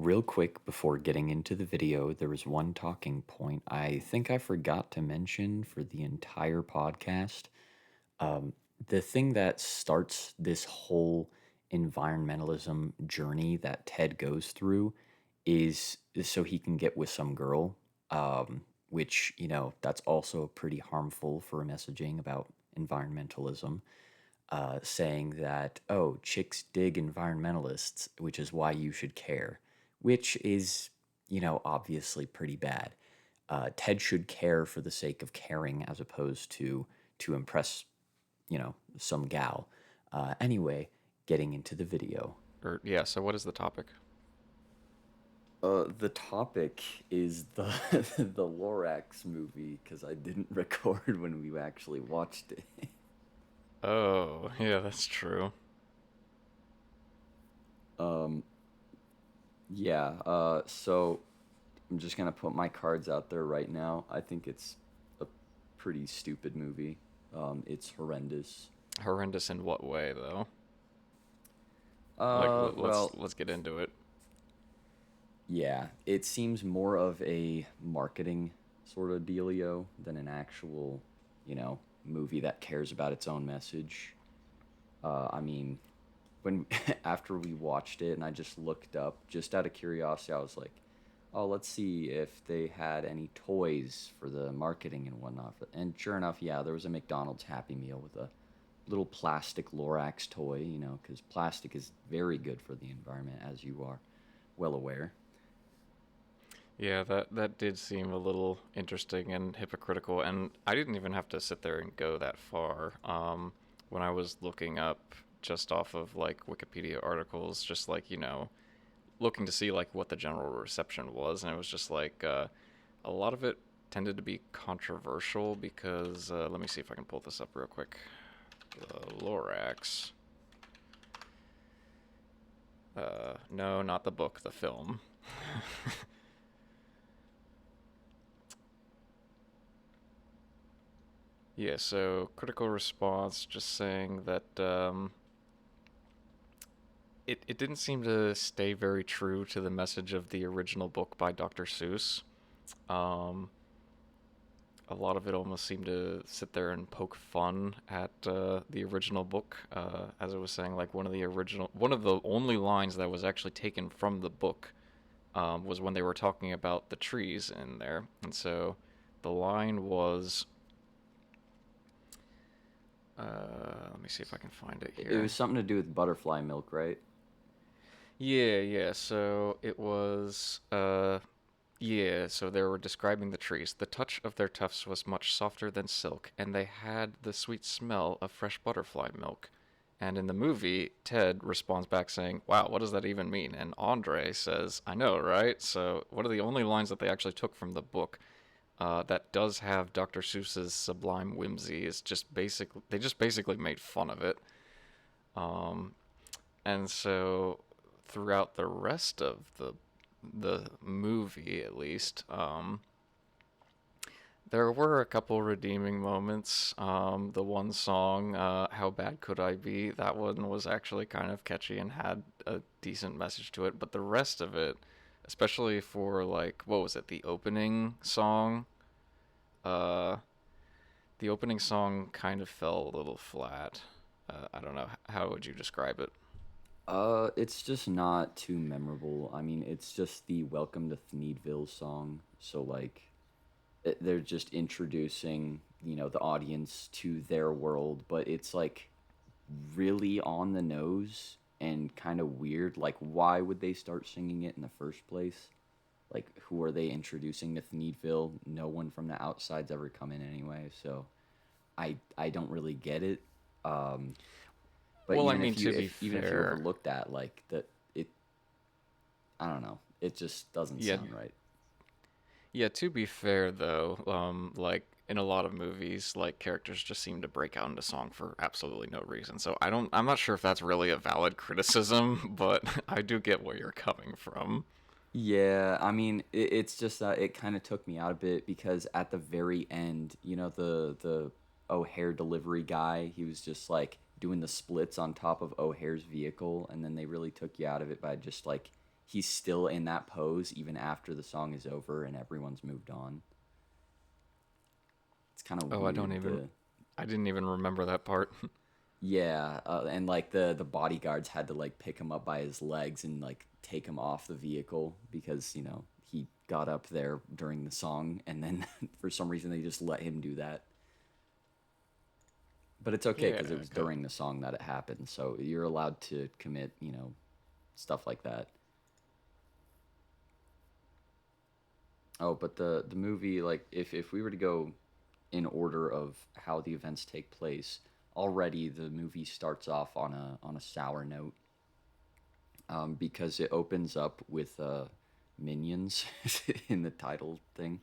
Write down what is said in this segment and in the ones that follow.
Real quick before getting into the video, there was one talking point I think I forgot to mention for the entire podcast. The thing that starts this whole environmentalism journey that Ted goes through is so he can get with some girl, which, that's also pretty harmful for messaging about environmentalism, saying that, oh, chicks dig environmentalists, which is why you should care, which is, obviously pretty bad. Ted should care for the sake of caring as opposed to impress, some gal. Anyway, getting into the video. So what is the topic? The topic is the the Lorax movie because I didn't record when we actually watched it. Oh, yeah, that's true. Yeah, so I'm just gonna put my cards out there right now. I think it's a pretty stupid movie. It's horrendous. Horrendous in what way, though? Like, Uh, let's well, let's get into it. yeah, it seems more of a marketing sort of dealio than an actual, movie that cares about its own message. I mean, when after we watched it and I just looked up just out of curiosity, I was like, oh, let's see if they had any toys for the marketing and whatnot. And sure enough, yeah, there was a McDonald's Happy Meal with a little plastic Lorax toy, because plastic is very good for the environment, as you are well aware. Yeah, that did seem a little interesting and hypocritical, and I didn't even have to sit there and go that far. When I was looking up just off of like Wikipedia articles, just like looking to see like what the general reception was, and it was just like a lot of it tended to be controversial because let me see if I can pull this up real quick. Lorax. No, not the book, the film. Yeah, so critical response just saying that it didn't seem to stay very true to the message of the original book by Dr. Seuss. Um, a lot of it almost seemed to sit there and poke fun at the original book, as it was saying, like one of the only lines that was actually taken from the book was when they were talking about the trees in there, and so the line was, let me see if I can find it It here. was something to do with butterfly milk, right? Yeah. So it was, yeah. So they were describing the trees. The touch of their tufts was much softer than silk, and they had the sweet smell of fresh butterfly milk. And in the movie, Ted responds back saying, "Wow, what does that even mean?" And Andre says, "I know, right?" So one of the only lines that they actually took from the book that does have Dr. Seuss's sublime whimsy is just basically they just basically made fun of it. Um, and so throughout the rest of the movie, at least, there were a couple redeeming moments. The one song, "How Bad Could I Be?" That one was actually kind of catchy and had a decent message to it. But the rest of it, especially for like what was it, uh, the opening song kind of fell a little flat. I don't know. How would you describe it? It's just not too memorable. I mean, it's just the Welcome to Thneedville song. So, like, they're just introducing, the audience to their world, but it's like really on the nose and kind of weird. Like, why would they start singing it in the first place? Like, who are they introducing to Thneedville? No one from the outside's ever come in anyway, so I don't really get it. Um, but Well, I even mean, if you to be if even if you fair, overlook that, like it, I don't know, it just doesn't yeah, sound right. yeah. To be fair, though, like in a lot of movies, like characters just seem to break out into song for absolutely no reason. So I'm not sure if that's really a valid criticism, but I do get where you're coming from. Yeah, I mean, it's just that it kind of took me out a bit because at the very end, the O'Hare delivery guy, he was just like doing the splits on top of O'Hare's vehicle, and then they really took you out of it by just like he's still in that pose even after the song is over and everyone's moved on. It's kind of Oh, weird. I didn't even remember that part. Yeah, and like the bodyguards had to like pick him up by his legs and like take him off the vehicle because he got up there during the song, and then for some reason they just let him do that. But it's okay Yeah, because it was okay. during the song that it happened, so you're allowed to commit stuff like that. Oh, but the movie, like if we were to go in order of how the events take place, already the movie starts off on a sour note, because it opens up with minions in the title thing,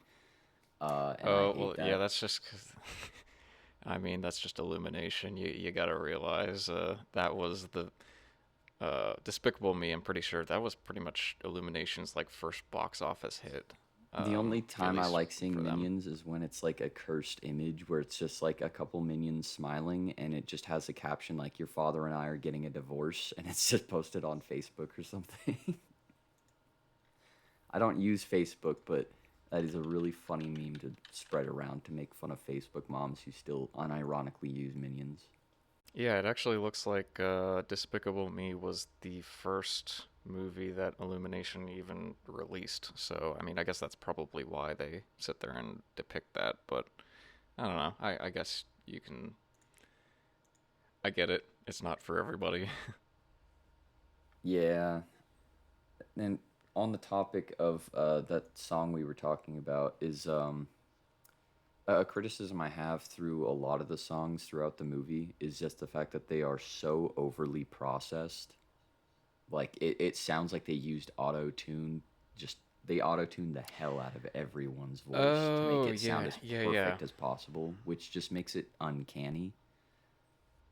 and I Oh, hate well, yeah, that. that's just 'cause I mean, that's just Illumination. You got to realize that was the Despicable Me. I'm pretty sure that was pretty much Illumination's like first box office hit. The only At time I least like seeing for them. minions is when it's like a cursed image where it's just like a couple minions smiling and it just has a caption like "Your father and I are getting a divorce" and it's just posted on Facebook or something. I don't use Facebook, but that is a really funny meme to spread around to make fun of Facebook moms who still unironically use minions. Yeah, it actually looks like Despicable Me was the first movie that Illumination even released. So, I mean, I guess that's probably why they sit there and depict that. But I don't know. I guess you can. I get it. It's not for everybody. Yeah, and on the topic of that song we were talking about is a criticism I have through a lot of the songs throughout the movie is just the fact that they are so overly processed. Like it sounds like they used auto tune. Just they auto tuned the hell out of everyone's voice to make Oh, it sound yeah. as Yeah, yeah. perfect as possible, which just makes it uncanny.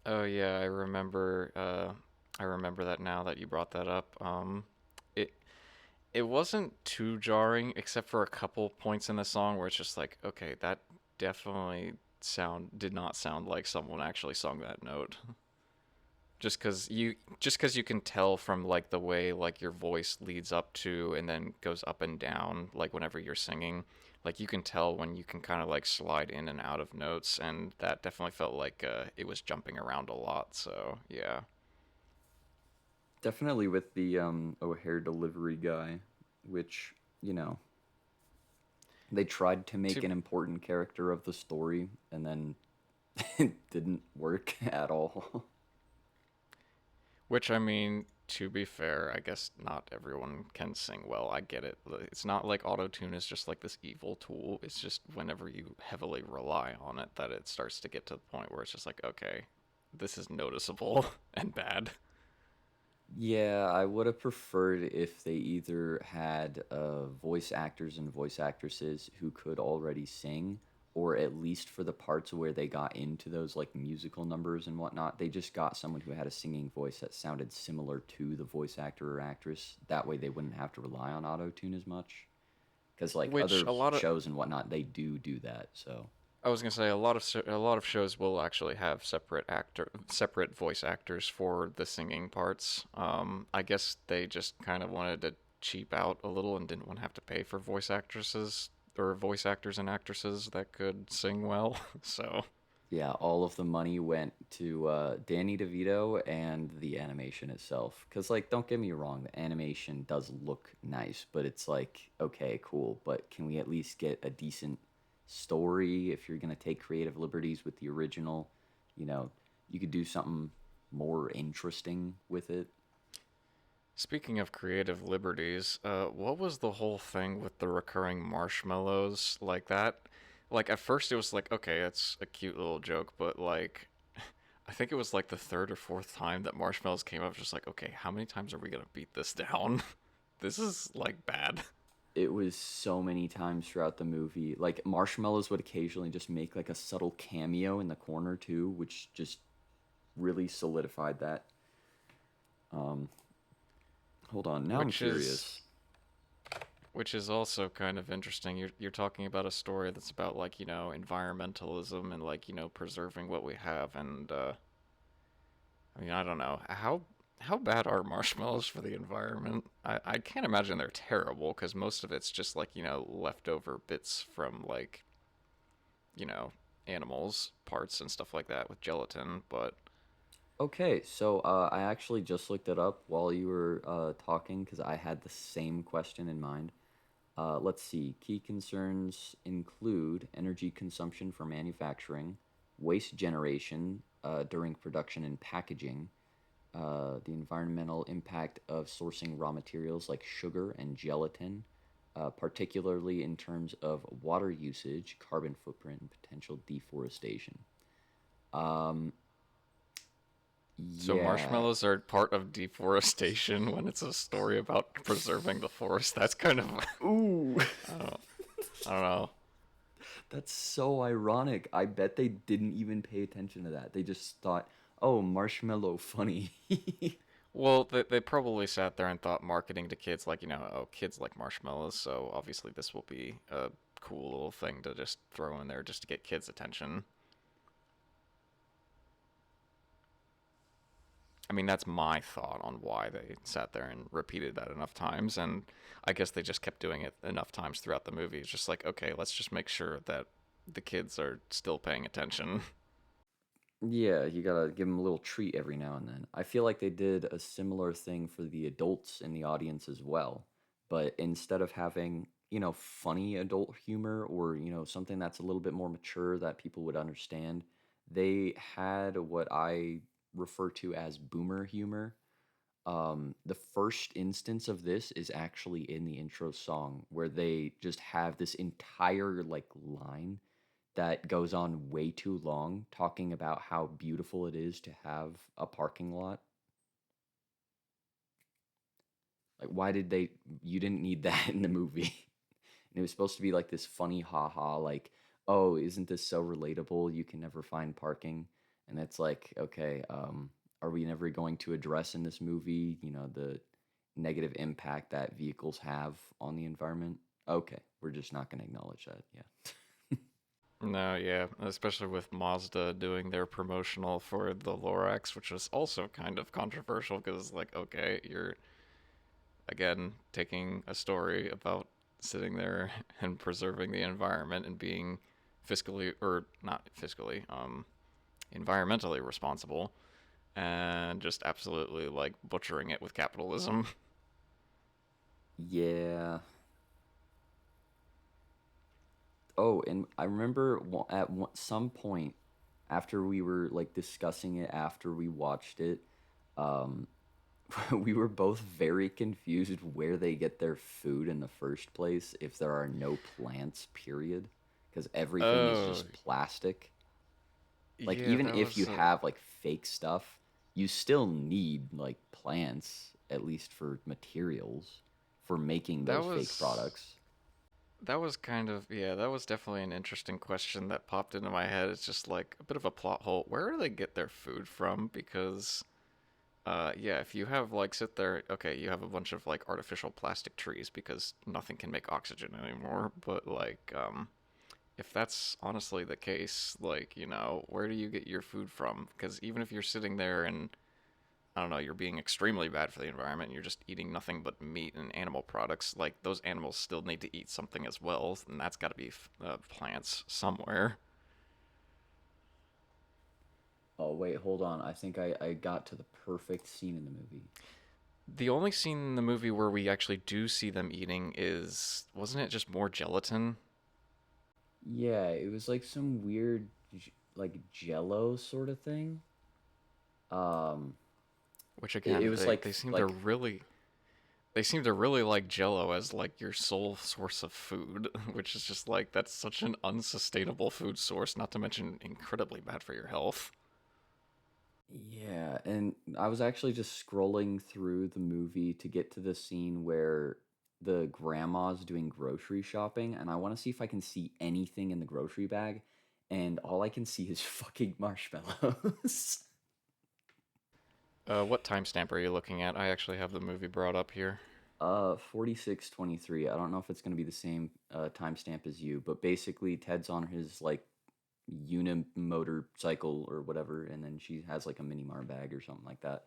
Oh, yeah. I remember that now that you brought that up. It it wasn't too jarring, except for a couple points in the song where it's just like, okay, that definitely sound did not sound like someone actually sung that note. Just because you can tell from like the way like your voice leads up to and then goes up and down like whenever you're singing, like you can tell when you can kind of like slide in and out of notes, and that definitely felt like it was jumping around a lot. So yeah. Definitely with the O'Hare delivery guy, which you know they tried to make To an important character of the story, and then it didn't work at all. Which, I mean, to be fair, I guess not everyone can sing well. I get it. It's not like autotune is just like this evil tool. It's just whenever you heavily rely on it that it starts to get to the point where it's just like, okay, this is noticeable and bad. Yeah, I would have preferred if they either had voice actors and voice actresses who could already sing, or at least for the parts where they got into those like musical numbers and whatnot, they just got someone who had a singing voice that sounded similar to the voice actor or actress. That way they wouldn't have to rely on auto tune as much. Because like Which other a lot of shows and whatnot, they do that. So I was gonna say a lot of shows will actually have separate voice actors for the singing parts. I guess they just kind of wanted to cheap out a little and didn't want to have to pay for voice actresses or voice actors and actresses that could sing well. So yeah, all of the money went to Danny DeVito and the animation itself. Because, like, don't get me wrong, the animation does look nice, but it's like, okay, cool, but can we at least get a decent story if you're going to take creative liberties with the original? You know, you could do something more interesting with it. speaking of creative liberties, what was the whole thing with the recurring marshmallows like that? Like at first it was like, okay, it's a cute little joke, but like I think it was like the third or fourth time that marshmallows came up. Just like, okay, how many times are we gonna beat this down? This is like bad. It was so many times throughout the movie. Like, Marshmallows would occasionally just make, like, a subtle cameo in the corner, too, which just really solidified that. Um, Hold on, now I'm Which is curious. which is also kind of interesting. You're talking about a story that's about like environmentalism and like preserving what we have, and I mean I don't know how. How bad are marshmallows for the environment? I can't imagine they're terrible because most of it's just like, leftover bits from like, you know, animals, parts and stuff like that with gelatin. But Okay, so I actually just looked it up while you were talking because I had the same question in mind. Let's see. Key concerns include energy consumption for manufacturing, waste generation during production and packaging, the environmental impact of sourcing raw materials like sugar and gelatin, particularly in terms of water usage, carbon footprint, and potential deforestation. Um, so yeah. marshmallows are part of deforestation when it's a story about preserving the forest. That's kind of Ooh. I don't I don't know. That's so ironic. I bet they didn't even pay attention to that. They just thought, oh, marshmallow funny. Well, they probably sat there and thought marketing to kids like, oh, kids like marshmallows, so obviously this will be a cool little thing to just throw in there just to get kids' attention. I mean, that's my thought on why they sat there and repeated that enough times, and I guess they just kept doing it enough times throughout the movie. It's just like, okay, let's just make sure that the kids are still paying attention. Yeah, you gotta give them a little treat every now and then. I feel like they did a similar thing for the adults in the audience as well. But instead of having, funny adult humor or, something that's a little bit more mature that people would understand, they had what I refer to as boomer humor. The first instance of this is actually in the intro song where they just have this entire like line that goes on way too long talking about how beautiful it is to have a parking lot. Like why did they you didn't need that in the movie. And it was supposed to be like this funny haha like, "Oh, isn't this so relatable? You can never find parking." And it's like, okay, are we never going to address in this movie, the negative impact that vehicles have on the environment? Okay, we're just not going to acknowledge that. Yeah. No, yeah, especially with Mazda doing their promotional for the Lorax, which was also kind of controversial because, like, okay, you're again taking a story about sitting there and preserving the environment and being fiscally or not fiscally, environmentally responsible, and just absolutely like butchering it with capitalism. Yeah. Oh, and I remember some point after we were like discussing it after we watched it, um, we were both very confused where they get their food in the first place if there are no plants, period. Because everything is Oh, just plastic. Like, yeah, even that if was you have like fake stuff, you still need like plants, at least for materials, for making that those fake was products. that was kind of yeah, that was definitely an interesting question that popped into my head. It's just like a bit of a plot hole. Where do they get their food from? Because yeah, if you have like sit there, okay, you have a bunch of like artificial plastic trees because nothing can make oxygen anymore. But like, if that's honestly the case, like, where do you get your food from? Because even if you're sitting there and I don't know, you're being extremely bad for the environment, and you're just eating nothing but meat and animal products, like those animals still need to eat something as well, and that's got to be plants somewhere. Oh, wait, hold on. I think I got to the perfect scene in the movie. The only scene in the movie where we actually do see them eating is, wasn't it just more gelatin? Yeah, it was like some weird, like jello sort of thing. Um, Which it again, was they seem to like really like Jello as like your sole source of food, which is just like that's such an unsustainable food source. Not to mention incredibly bad for your health. yeah, and I was actually just scrolling through the movie to get to the scene where the grandma's doing grocery shopping, and I want to see if I can see anything in the grocery bag, and all I can see is fucking marshmallows. What timestamp are you looking at? I actually have the movie brought up here. 46:23. I don't know if it's gonna be the same timestamp as you, but basically Ted's on his like unimotor cycle or whatever, and then she has like a mini mar bag or something like that.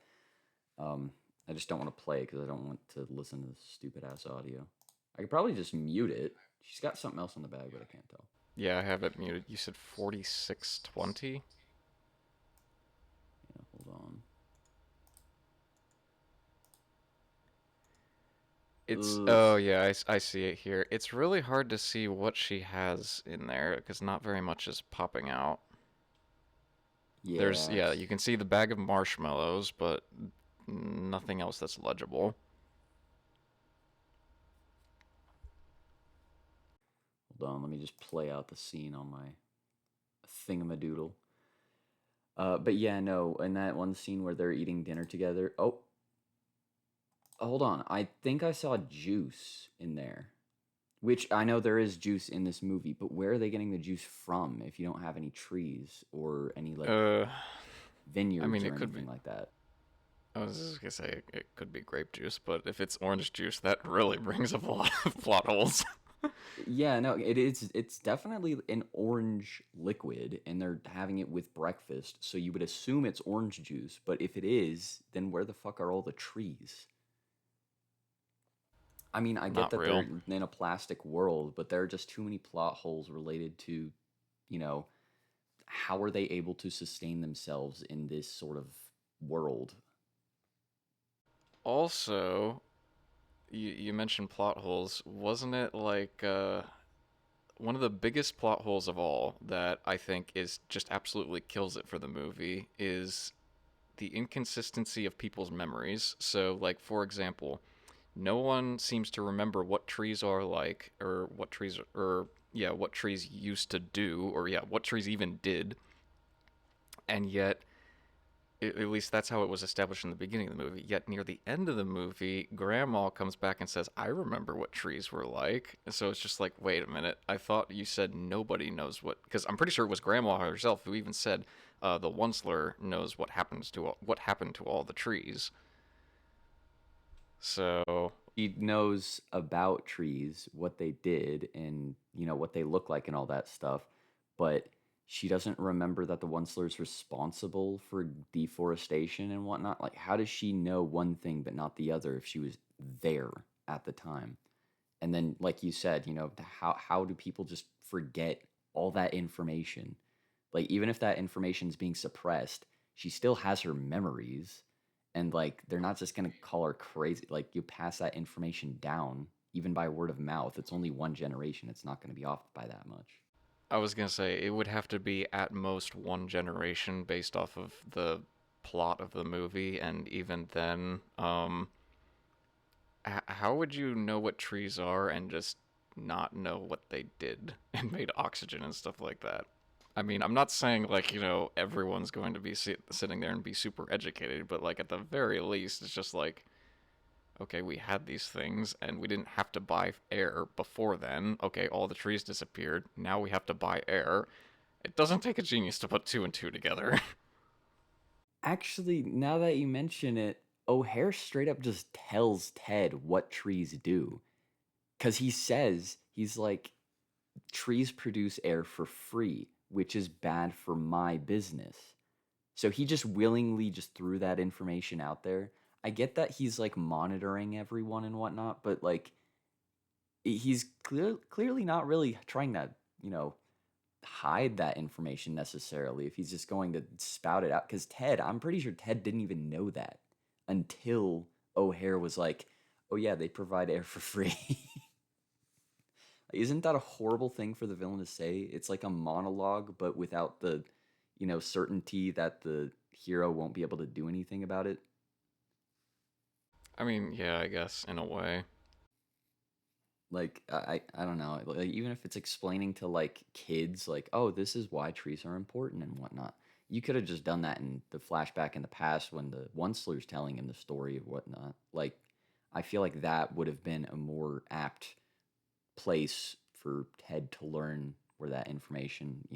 Um, I just don't want to play it because I don't want to listen to this stupid ass audio. I could probably just mute it. She's got something else in the bag, but I can't tell. Yeah, I have it muted. You said 4620? Yeah, hold on. It's, Ugh. oh yeah, I see it here. It's really hard to see what she has in there because not very much is popping out. Yeah. Yeah, you can see the bag of marshmallows, but nothing else that's legible. Hold on. Let me just play out the scene on my thingamadoodle. But yeah, no. In that one scene where they're eating dinner together. Oh, hold on. I think I saw juice in there. Which I know there is juice in this movie, but where are they getting the juice from if you don't have any trees or any like Uh, I vineyards mean, or it could be. anything like that? I was just gonna say it could be grape juice, but if it's orange juice, that really brings up a lot of plot holes. Yeah, no, it is. It's definitely an orange liquid, and they're having it with breakfast. So you would assume it's orange juice, but if it is, then where the fuck are all the trees? I mean, I get Not that they're real. in a plastic world, but there are just too many plot holes related to, you know, how are they able to sustain themselves in this sort of world? Also, you mentioned plot holes. Wasn't it like one of the biggest plot holes of all that I think is just absolutely kills it for the movie is the inconsistency of people's memories. So, like for example, no one seems to remember what trees are like, or what trees, or yeah, what trees used to do, or yeah, what trees even did, and yet at least that's how it was established in the beginning of the movie. Yet near the end of the movie, Grandma comes back and says, "I remember what trees were like." So it's just like, wait a minute. I thought you said nobody knows what, because I'm pretty sure it was Grandma herself who even said the Onceler knows what happened to all the trees. So He knows about trees, what they did, and what they look like and all that stuff, but she doesn't remember that the Onceler's responsible for deforestation and whatnot. Like, how does she know one thing but not the other if she was there at the time? And then, like you said, how do people just forget all that information? Like, even if that information's being suppressed, she still has her memories, and like they're not just gonna call her crazy. Like, you pass that information down even by word of mouth. It's only one generation. It's not gonna be off by that much. I was gonna say it would have to be at most one generation based off of the plot of the movie, and even then, how would you know what trees are and just not know what they did and made oxygen and stuff like that? I mean, I'm not saying like everyone's going to be sitting there and be super educated, but like at the very least, it's just like okay, we had these things and we didn't have to buy air before then. Okay, all the trees disappeared. Now we have to buy air. It doesn't take a genius to put two and two together. Actually, now that you mention it, O'Hare straight up just tells Ted what trees do. Because he says, he's like, trees produce air for free, which is bad for my business. So he just willingly just threw that information out there. I get that he's like monitoring everyone and whatnot, but like he's clearly not really trying to, you know, hide that information necessarily if he's just going to spout it out. Because Ted, I'm pretty sure Ted didn't even know that until O'Hare was like, oh yeah, they provide air for free. Isn't that a horrible thing for the villain to say? It's like a monologue, but without the, certainty that the hero won't be able to do anything about it. I mean, yeah, I guess in a way. Like I don't know. Like, even if it's explaining to like kids, like, oh, this is why trees are important and whatnot. You could have just done that in the flashback in the past when the Onceler's telling him the story of whatnot. Like, I feel like that would have been a more apt place for Ted to learn where that information,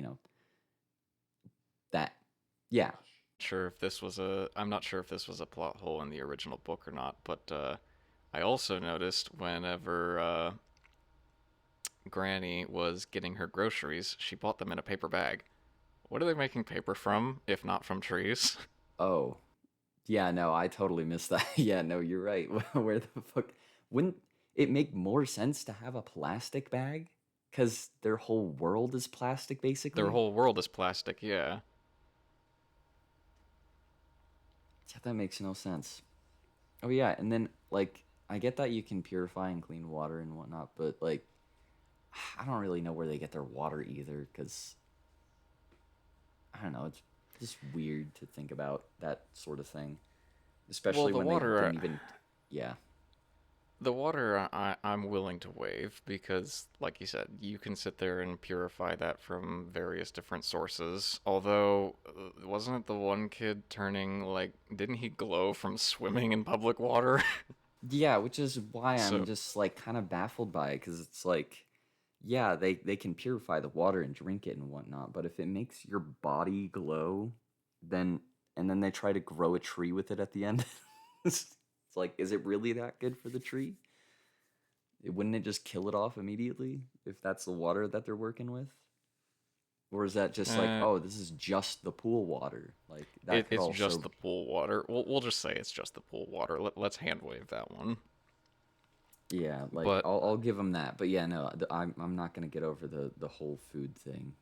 that, yeah. I'm not sure if this was a plot hole in the original book or not, but I also noticed whenever Granny was getting her groceries, she bought them in a paper bag. What are they making paper from, if not from trees? Oh, Yeah, no, I totally missed that. Yeah, no, you're right. Where the fuck wouldn't it make more sense to have a plastic bag? Because their whole world is plastic, Their basically. whole world is plastic, yeah. Yeah, that makes no sense. Oh yeah, and then like I get that you can purify and clean water and whatnot, but like I don't really know where they get their water either, because I don't know, it's just weird to think about that sort of thing, Well, especially when they didn't even. Yeah, the water I'm willing to waive because, like you said, you can sit there and purify that from various different sources. Although, wasn't it the one kid turning, like, didn't he glow from swimming in public water? yeah, which is why I'm So, just like kind of baffled by it, because it's like, yeah, they can purify the water and drink it and whatnot, but if it makes your body glow, then and then they try to grow a tree with it at the end, it's like, is it really that good for the tree? Wouldn't it just kill it off immediately if that's the water that they're working with? Or is that just like, uh, oh, this is just the pool water? Like that could it's just also, the pool water. We'll just say it's just the pool water. Let's hand wave that one. yeah, like But I'll give them that. But yeah, no, I'm not gonna get over the whole food thing.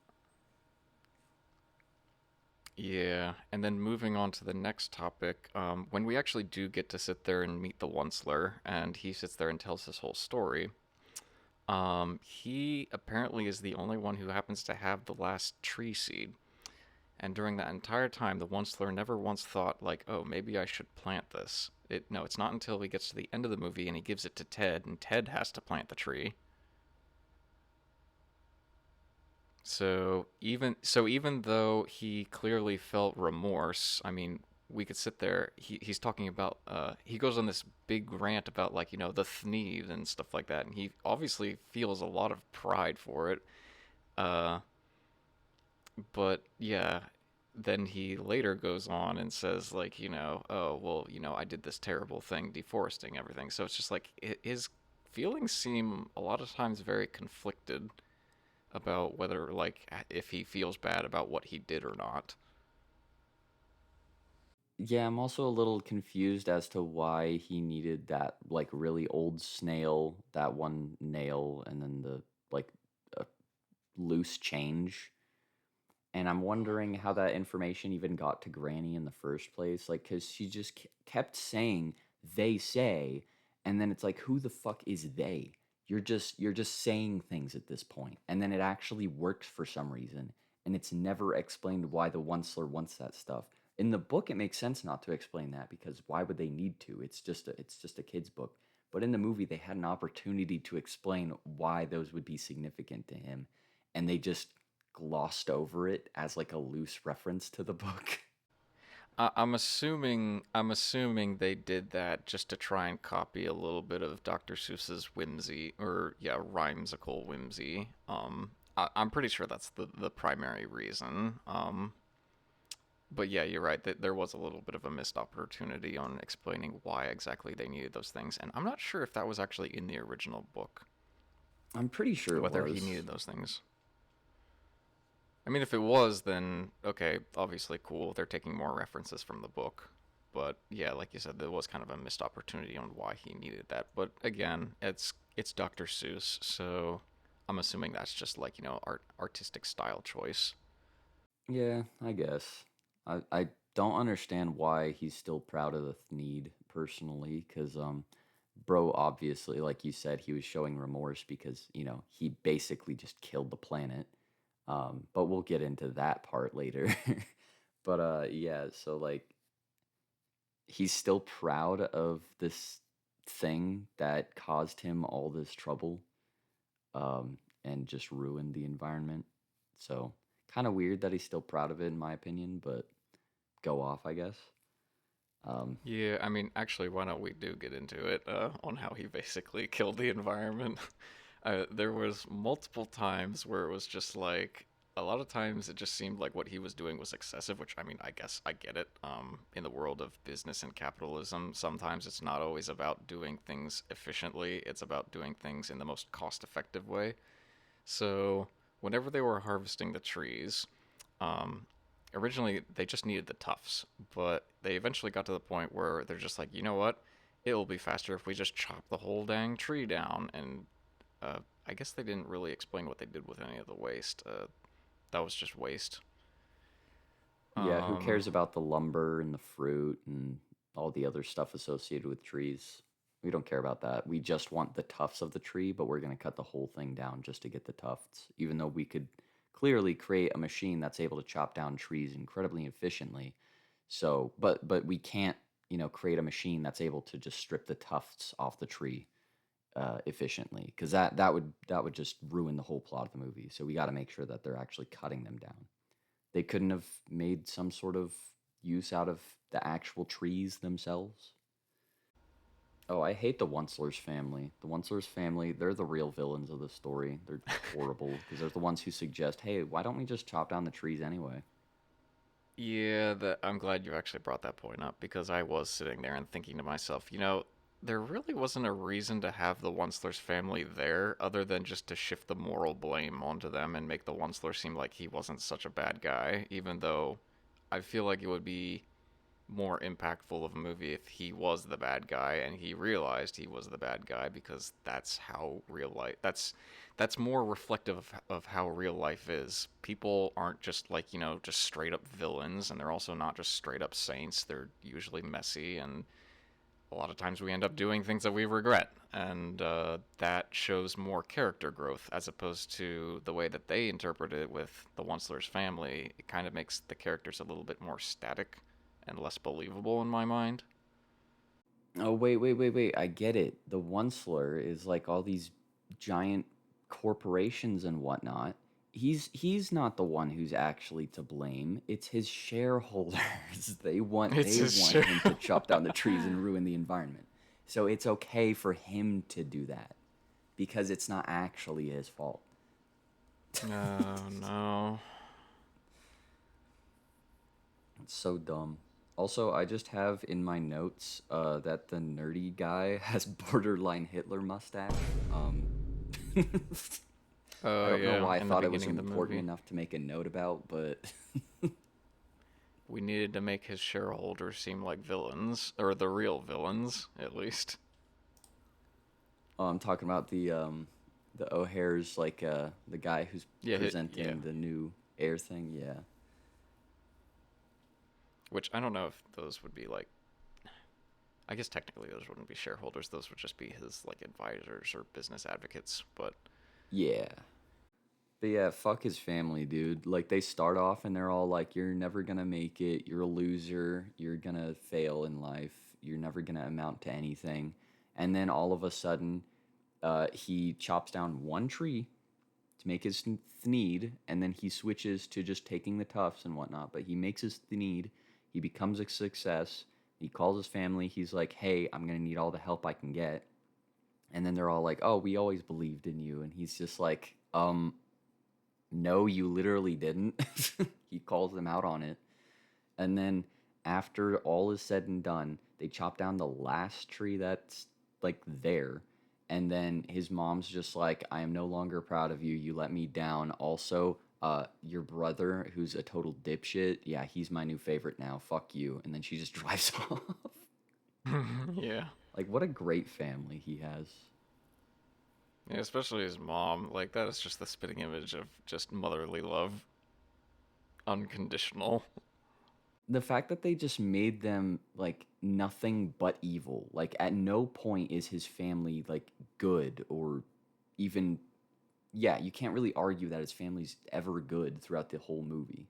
yeah, and then moving on to the next topic, when we actually do get to sit there and meet the Onceler, and he sits there and tells his whole story, he apparently is the only one who happens to have the last tree seed. And during that entire time, the Onceler never once thought, like, oh, maybe I should plant this. No, it's not until he gets to the end of the movie and he gives it to Ted, and Ted has to plant the tree. So even though he clearly felt remorse, I mean, we could sit there. He's talking about he goes on this big rant about, like, the Thneed and stuff like that, and he obviously feels a lot of pride for it. Uh, but yeah, then he later goes on and says, like, oh well, I did this terrible thing, deforesting everything. So it's just like his feelings seem a lot of times very conflicted about whether, like, if he feels bad about what he did or not. Yeah, I'm also a little confused as to why he needed that like really old snail, that one nail, and then the like uh, loose change. And I'm wondering how that information even got to Granny in the first place. Like, because she just kept saying, they say, and then it's like, who the fuck is they? You're just saying things at this point. And then it actually works for some reason. And it's never explained why the Onceler wants that stuff. In the book, it makes sense not to explain that, because why would they need to? It's just a kid's book. But in the movie, they had an opportunity to explain why those would be significant to him, and they just glossed over it as like a loose reference to the book. I'm assuming they did that just to try and copy a little bit of Dr. Seuss's whimsy, or yeah, rhymesical whimsy. I'm pretty sure that's the primary reason. But yeah, you're right. That there was a little bit of a missed opportunity on explaining why exactly they needed those things, and I'm not sure if that was actually in the original book, I'm pretty sure it whether he was. needed those things. I mean, if it was, then okay, obviously cool. They're taking more references from the book. But yeah, like you said, there was kind of a missed opportunity on why he needed that. But again, it's Dr. Seuss, so I'm assuming that's just, like, artistic style choice. Yeah, I guess. I don't understand why he's still proud of the Thneed personally, because bro, obviously, like you said, he was showing remorse because he basically just killed the planet. But we'll get into that part later. But yeah, so like he's still proud of this thing that caused him all this trouble, and just ruined the environment. So kind of weird that he's still proud of it, in my opinion. But go off, I guess. Um, Yeah, I mean, actually, why don't we do get into it on how he basically killed the environment? There was multiple times where it was just like, a lot of times it just seemed like what he was doing was excessive, which, I mean, I guess I get it. In the world of business and capitalism, sometimes it's not always about doing things efficiently, it's about doing things in the most cost-effective way. So, whenever they were harvesting the trees, um, originally they just needed the tufts, but they eventually got to the point where they're just like, you know what? It will be faster if we just chop the whole dang tree down. And I guess they didn't really explain what they did with any of the waste. That was just waste. Yeah, who Um, cares about the lumber and the fruit and all the other stuff associated with trees? We don't care about that. We just want the tufts of the tree, but we're going to cut the whole thing down just to get the tufts, even though we could clearly create a machine that's able to chop down trees incredibly efficiently. So, but we can't, create a machine that's able to just strip the tufts off the tree efficiently, because that would just ruin the whole plot of the movie. So we got to make sure that they're actually cutting them down. They couldn't have made some sort of use out of the actual trees themselves. Oh, I hate the Onslers family. The Onslers family, they're the real villains of the story. They're horrible because they're the ones who suggest, hey, why don't we just chop down the trees anyway? yeah, I'm glad you actually brought that point up because I was sitting there and thinking to myself, there really wasn't a reason to have the Onslers family there other than just to shift the moral blame onto them and make the Onsler seem like he wasn't such a bad guy, even though I feel like it would be more impactful of a movie if he was the bad guy and he realized he was the bad guy, because that's how real life that's more reflective of how real life is. People aren't just like, just straight up villains, and they're also not just straight up saints. They're usually messy, and a lot of times we end up doing things that we regret, and that shows more character growth as opposed to the way that they interpret it with the Onslers family. It kind of makes the characters a little bit more static and less believable in my mind. Oh, wait, wait, wait, wait. I get it. The Onceler is like all these giant corporations and whatnot. He's not the one who's actually to blame. It's his shareholders. They want It's they just want sure. him to chop down the trees and ruin the environment. So it's okay for him to do that because it's not actually his fault. Oh no. It's so dumb. Also, I just have in my notes that the nerdy guy has borderline Hitler mustache. I Oh don't know yeah, why I in the thought it was beginning of the important movie, enough to make a note about, but we needed to make his shareholders seem like villains, or the real villains, at least. I'm talking about the O'Hare's like the guy who's Yeah. presenting the new air thing. Yeah. Which I don't know if those would be like. I guess technically those wouldn't be shareholders. Those would just be his like advisors or business advocates. But Yeah. But yeah, fuck his family, dude. Like they start off and they're all like, "You're never gonna make it. You're a loser. You're gonna fail in life. You're never gonna amount to anything." And then all of a sudden, he chops down one tree to make his thneed, and then he switches to just taking the tufts and whatnot. But he makes his thneed. He becomes a success. He calls his family. He's like, "Hey, I'm gonna need all the help I can get." And then they're all like, "Oh, we always believed in you." And he's just like, no, you literally didn't. He calls them out on it. And then after all is said and done, they chop down the last tree that's like there. And then his mom's just like, I am no longer proud of you. You let me down. Also, your brother, who's a total dipshit, yeah, he's my new favorite now. Fuck you. And then she just drives off. yeah. Like, what a great family he has. Yeah, especially his mom. Like, that is just the spitting image of just motherly love. Unconditional. The fact that they just made them like nothing but evil. Like at no point is his family like good or even yeah, you can't really argue that his family's ever good throughout the whole movie.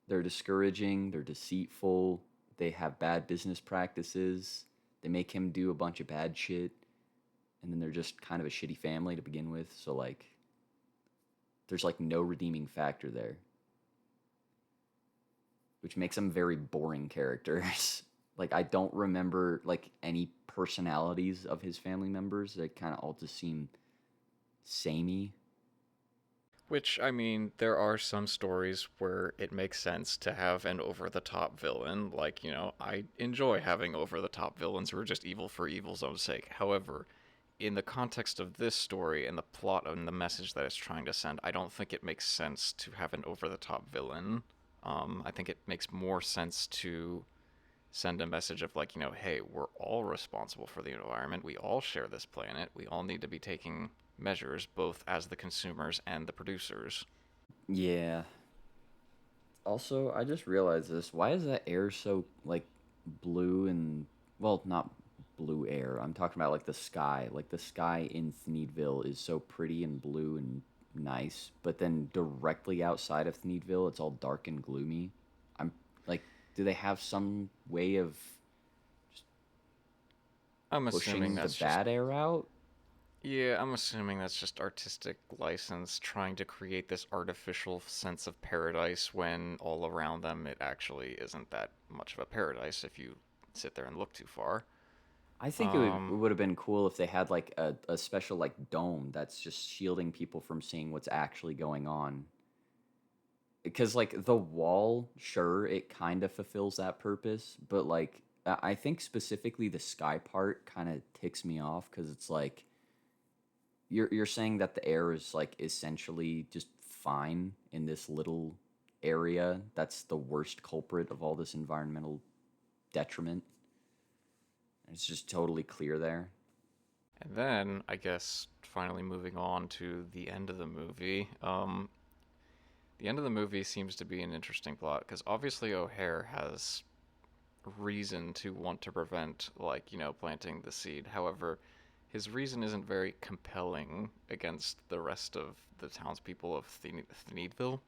They're discouraging, they're deceitful, they have bad business practices, they make him do a bunch of bad shit, and then they're just kind of a shitty family to begin with. So like there's like no redeeming factor there, which makes them very boring characters. Like I don't remember like any personalities of his family members. They kind of all just seem samey. Which, I mean, there are some stories where it makes sense to have an over the top villain. Like, I enjoy having over the top villains who are just evil for evil's own sake. However, in the context of this story and the plot and the message that it's trying to send, I don't think it makes sense to have an over the top villain. I think it makes more sense to send a message of like, hey, we're all responsible for the environment. We all share this planet. We all need to be taking measures, both as the consumers and the producers. Yeah. Also, I just realized this. Why is that air so like blue and well, not blue air. I'm talking about like the sky. Like the sky in Thneedville is so pretty and blue and nice, but then directly outside of Thneedville, it's all dark and gloomy. I'm like, do they have some way of I'm assuming pushing the that's just bad air out? Yeah, I'm assuming that's just artistic license trying to create this artificial sense of paradise when all around them it actually isn't that much of a paradise if you sit there and look too far. I think it Um, would have been cool if they had like a special like dome that's just shielding people from seeing what's actually going on. Because like the wall, sure, it kind of fulfills that purpose, but like I think specifically the sky part kind of ticks me off because it's like you're saying that the air is like essentially just fine in this little area that's the worst culprit of all this environmental detriment. It's just totally clear there. and then I guess finally moving on to the end of the movie. The end of the movie seems to be an interesting plot because obviously O'Hare has reason to want to prevent, like, planting the seed. However, his reason isn't very compelling against the rest of the townspeople of Thneedville.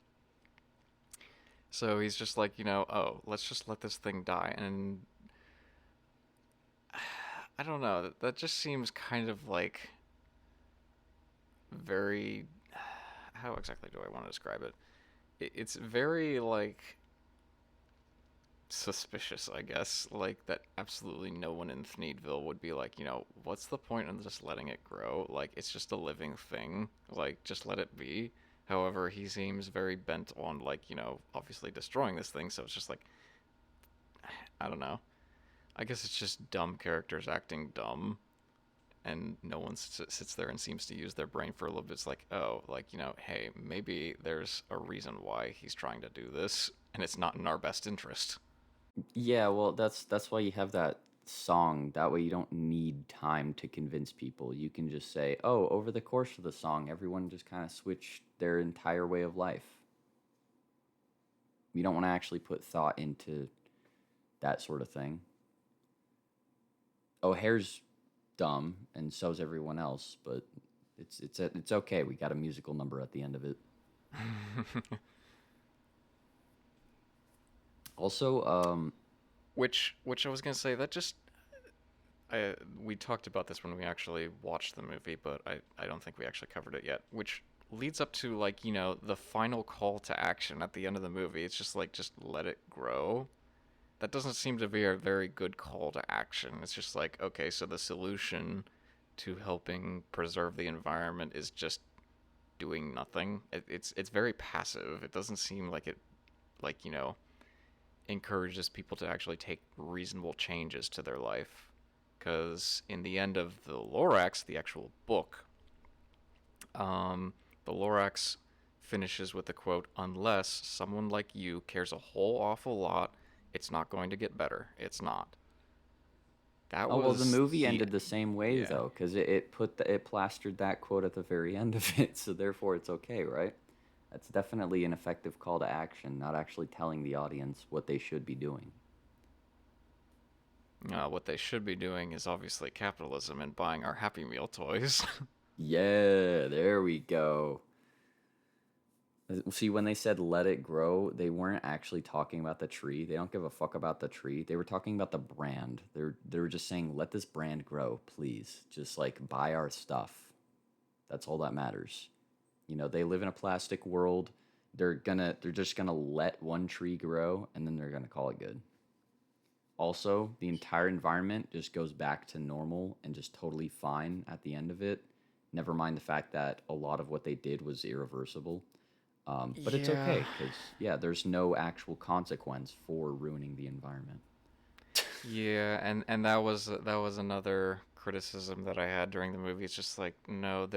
So he's just like, oh, let's just let this thing die. And I don't know, that just seems kind of like very. How exactly do I want to describe it? It's very, like, suspicious, I guess. Like, that absolutely no one in Thneedville would be like, what's the point in just letting it grow? Like, it's just a living thing. Like, just let it be. However, he seems very bent on, like, obviously destroying this thing. So it's just like, I don't know. I guess it's just dumb characters acting dumb. And no one sits there and seems to use their brain for a little bit. It's like, oh, like, hey, maybe there's a reason why he's trying to do this, and it's not in our best interest. Yeah, well, that's why you have that song. That way you don't need time to convince people. You can just say, "Oh, over the course of the song, everyone just kind of switched their entire way of life." You don't want to actually put thought into that sort of thing. O'Hare's dumb, and so's everyone else, but it's okay. We got a musical number at the end of it. Also, Which I was gonna say that just I we talked about this when we actually watched the movie, but I don't think we actually covered it yet. Which leads up to, like, the final call to action at the end of the movie. It's just like, just let it grow. That doesn't seem to be a very good call to action. It's just like, okay, so the solution to helping preserve the environment is just doing nothing. It's very passive. It doesn't seem like it, like, encourages people to actually take reasonable changes to their life. Because in the end of the Lorax, the actual book, um, the Lorax finishes with the quote, "Unless someone like you cares a whole awful lot, it's not going to get better. It's not." That oh well, the was movie the ended the same way Yeah. though, because it put it plastered that quote at the very end of it, so therefore it's okay, right? That's definitely an effective call to action, not actually telling the audience what they should be doing. What they should be doing is obviously capitalism and buying our Happy Meal toys. Yeah, there we go. See, when they said let it grow, they weren't actually talking about the tree. They don't give a fuck about the tree. They were talking about the brand. They were just saying, let this brand grow, please. Just like buy our stuff. That's all that matters. You know, they live in a plastic world. They're just gonna let one tree grow and then they're gonna call it good. Also, the entire environment just goes back to normal and just totally fine at the end of it. Never mind the fact that a lot of what they did was irreversible. But it's Yeah. okay because, yeah, there's no actual consequence for ruining the environment. Yeah, and that was another criticism that I had during the movie. It's just like, no,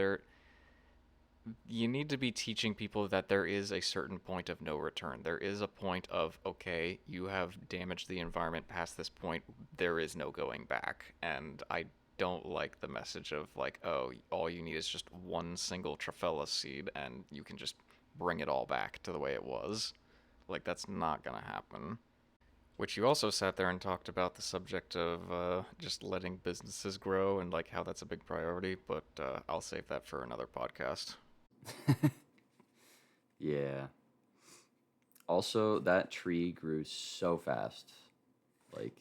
you need to be teaching people that there is a certain point of no return. There is a point of, okay, you have damaged the environment past this point, there is no going back. And I don't like the message of, like, oh, all you need is just one single Trafella seed and you can just bring it all back to the way it was. Like, that's not gonna happen. Which you also sat there and talked about the subject of just letting businesses grow and like how that's a big priority, but I'll save that for another podcast. Yeah. Also, that tree grew so fast, like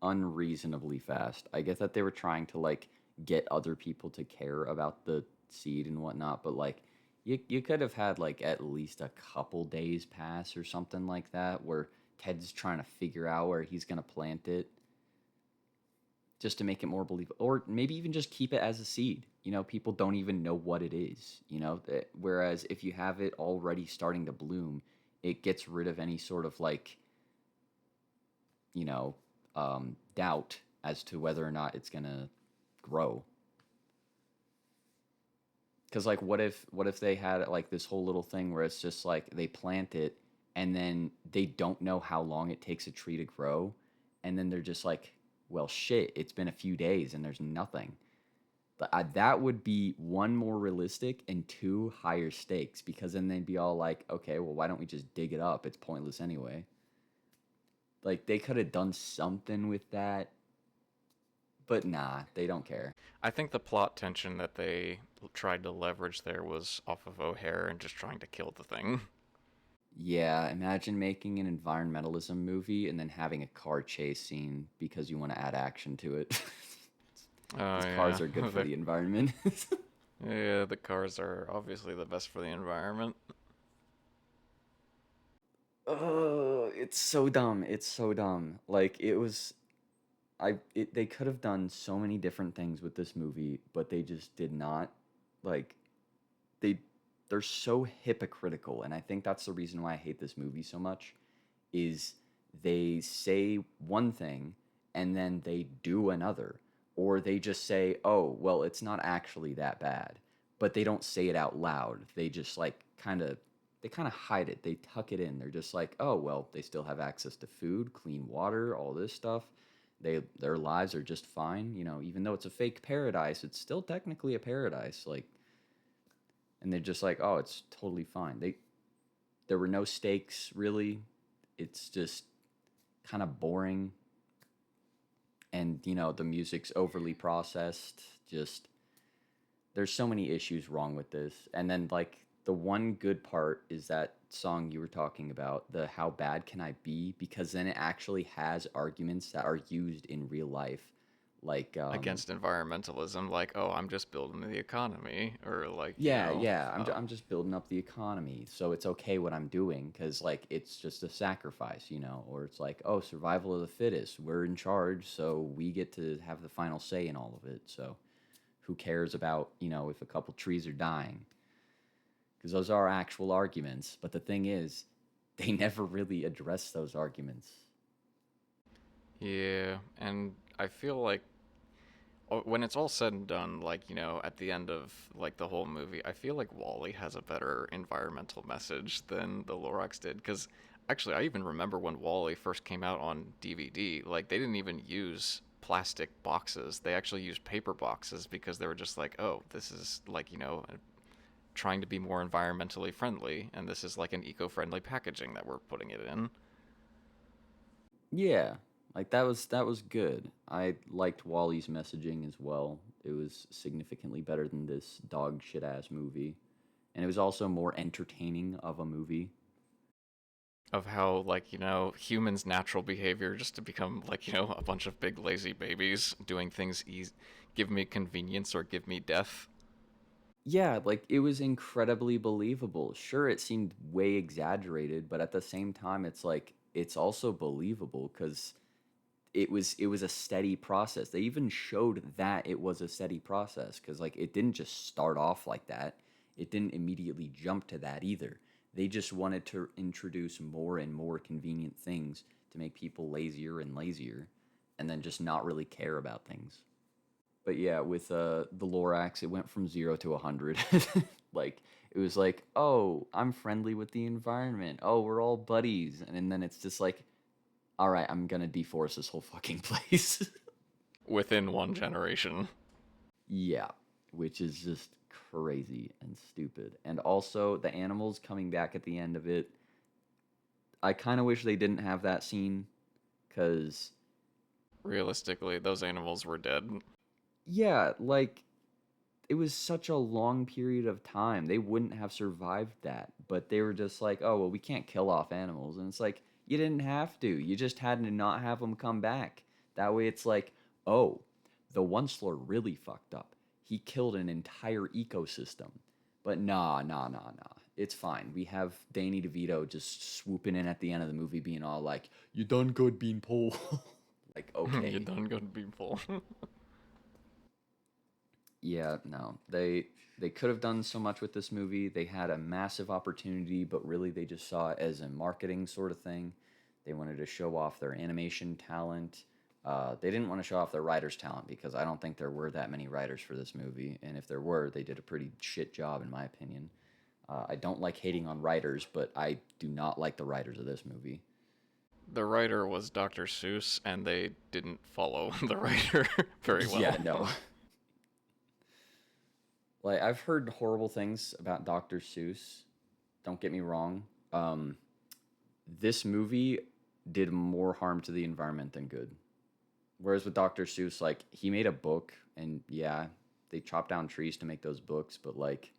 unreasonably fast. I get that they were trying to like get other people to care about the seed and whatnot, but like you could have had like at least a couple days pass or something like that where Ted's trying to figure out where he's gonna plant it just to make it more believable, or maybe even just keep it as a seed. You know, people don't even know what it is. You know, whereas if you have it already starting to bloom, it gets rid of any sort of like you know doubt as to whether or not it's gonna grow. Because like, what if they had like this whole little thing where it's just like they plant it and then they don't know how long it takes a tree to grow, and then they're just like, well, shit, it's been a few days and there's nothing. But that would be one more realistic and two higher stakes because then they'd be all like, okay, well, why don't we just dig it up? It's pointless anyway. Like they could have done something with that, but nah, they don't care. I think the plot tension that they tried to leverage there was off of O'Hare and just trying to kill the thing. Yeah, imagine making an environmentalism movie and then having a car chase scene because you want to add action to it. Oh Because yeah, cars are good for the environment. yeah. The cars are obviously the best for the environment. Oh, it's so dumb. It's so dumb. Like it was they could have done so many different things with this movie, but they just did not. Like they they're so hypocritical, and I think that's the reason why I hate this movie so much is they say one thing and then they do another, or they just say, "Oh, well, it's not actually that bad." But they don't say it out loud. They just like kind of hide it. They tuck it in. They're just like, "Oh, well, they still have access to food, clean water, all this stuff. Their lives are just fine, even though it's a fake paradise, it's still technically a paradise." Like, and they're just like, "Oh, it's totally fine." There were no stakes really. It's just kind of boring, and the music's overly processed. Just there's so many issues wrong with this. And then like the one good part is that song you were talking about, the "How Bad Can I Be?" because then it actually has arguments that are used in real life, like Against environmentalism, like, oh, I'm just building the economy, or like, yeah, yeah, I'm just building up the economy, so it's okay what I'm doing because like it's just a sacrifice, or it's like, oh, survival of the fittest. We're in charge, so we get to have the final say in all of it. So who cares about if a couple trees are dying? Because those are actual arguments. But the thing is, they never really address those arguments. yeah. And I feel like when it's all said and done, like, at the end of like the whole movie, I feel like Wally has a better environmental message than the Lorax did. Because actually, I even remember when Wally first came out on DVD, like they didn't even use plastic boxes. They actually used paper boxes because they were just like, oh, this is like, trying to be more environmentally friendly, and this is like an eco-friendly packaging that we're putting it in. Yeah, like that was good. I liked Wally's messaging as well. It was significantly better than this dog shit ass movie, and it was also more entertaining of a movie. Of how, like, humans' natural behavior just to become like, a bunch of big lazy babies doing things easy, give me convenience or give me death. Yeah, like it was incredibly believable. Sure, it seemed way exaggerated, but at the same time, it's like it's also believable because it was a steady process. They even showed that it was a steady process because like it didn't just start off like that. It didn't immediately jump to that either. They just wanted to introduce more and more convenient things to make people lazier and lazier, and then just not really care about things. But yeah, with the Lorax, it went from 0 to 100. Like it was like, oh, I'm friendly with the environment. Oh, we're all buddies, and then it's just like, all right, I'm gonna deforest this whole fucking place. Within one generation. Yeah, which is just crazy and stupid. And also the animals coming back at the end of it. I kind of wish they didn't have that scene cuz Realistically, those animals were dead. yeah, like it was such a long period of time. They wouldn't have survived that. But they were just like, "Oh, well, we can't kill off animals." And it's like, "You didn't have to. You just had to not have them come back." That way it's like, "Oh, the Onceler really fucked up. He killed an entire ecosystem." But nah. It's fine. We have Danny DeVito just swooping in at the end of the movie being all like, "You done good, Beanpole." Like, You okay. done good people. Yeah, no. They could have done so much with this movie. They had a massive opportunity, but really they just saw it as a marketing sort of thing. They wanted to show off their animation talent. They didn't want to show off their writers' talent because I don't think there were that many writers for this movie, and if there were, they did a pretty shit job in my opinion. I don't like hating on writers, but I do not like the writers of this movie. The writer was Dr. Seuss, and they didn't follow the writer very Yeah, well. no. Like I've heard horrible things about Dr. Seuss. Don't get me wrong. Um, this movie did more harm to the environment than good. Whereas with Dr. Seuss, like he made a book, and yeah, they chopped down trees to make those books, but like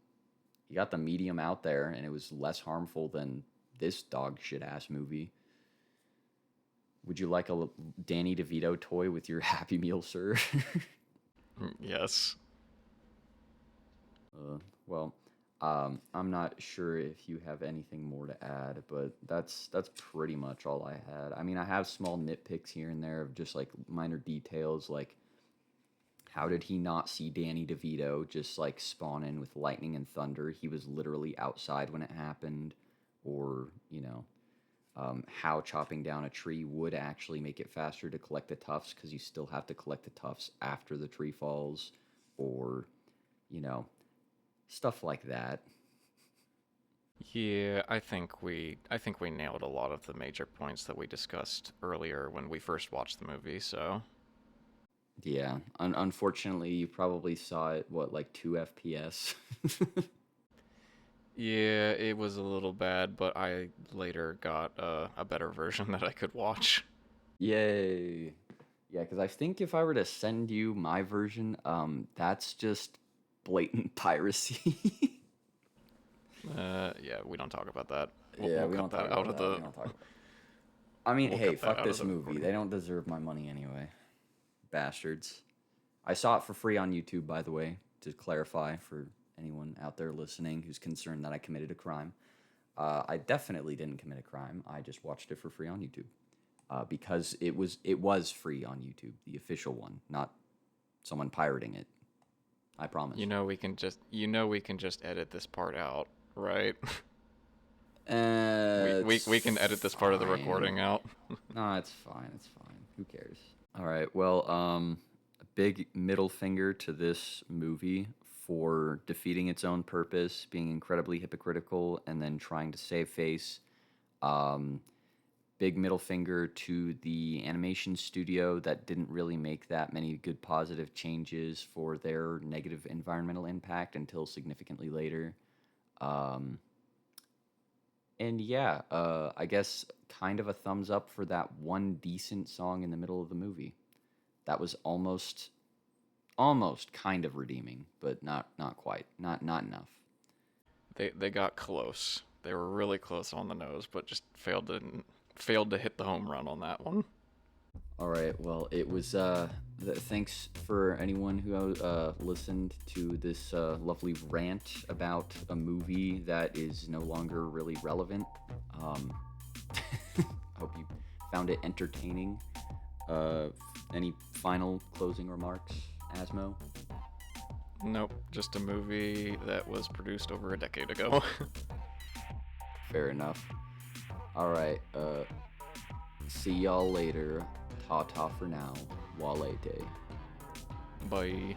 he got the medium out there, and it was less harmful than this dog shit ass movie. Would you like a Danny DeVito toy with your Happy Meal, sir? Yes. Well, I'm not sure if you have anything more to add, but that's pretty much all I had. I mean, I have small nitpicks here and there of just like minor details, like how did he not see Danny DeVito just like spawn in with lightning and thunder? He was literally outside when it happened, or how chopping down a tree would actually make it faster to collect the tufts because you still have to collect the tufts after the tree falls, or you know stuff like that. Yeah, I think we nailed a lot of the major points that we discussed earlier when we first watched the movie, so Yeah, unfortunately, you probably saw it, what, like 2 FPS? yeah, it was a little bad, but I later got a better version that I could watch. Yay. Yeah, because I think if I were to send you my version, that's just blatant piracy. Yeah, we don't talk about that. We'll, Yeah, we'll we don't cut talk that out about of that. the We don't talk about I mean, we'll hey, cut that fuck out of this the movie. recording. They don't deserve my money anyway. Bastards. I saw it for free on YouTube, by the way, to clarify for anyone out there listening who's concerned that I committed a crime. I definitely didn't commit a crime. I just watched it for free on YouTube because it was free on YouTube, the official one, not someone pirating it. I promise. We can just edit this part out, right? We It's can edit this part of the fine. recording out. No, it's fine. It's fine. Who cares? All right. Well, a big middle finger to this movie for defeating its own purpose, being incredibly hypocritical, and then trying to save face. Um, Big middle finger to the animation studio that didn't really make that many good positive changes for their negative environmental impact until significantly later. Um, and yeah, I guess kind of a thumbs up for that one decent song in the middle of the movie. That was almost kind of redeeming, but not quite. Not enough. They got close. They were really close on the nose, but just failed to hit the home run on that one. All right. Well, it was. Thanks for anyone who listened to this lovely rant about a movie that is no longer really relevant. Um, I hope you found it entertaining. Uh, any final closing remarks, Asmo? Nope, just a movie that was produced over a decade ago. Fair enough. All right. See y'all later. Ta ta for now. Walete. Bye.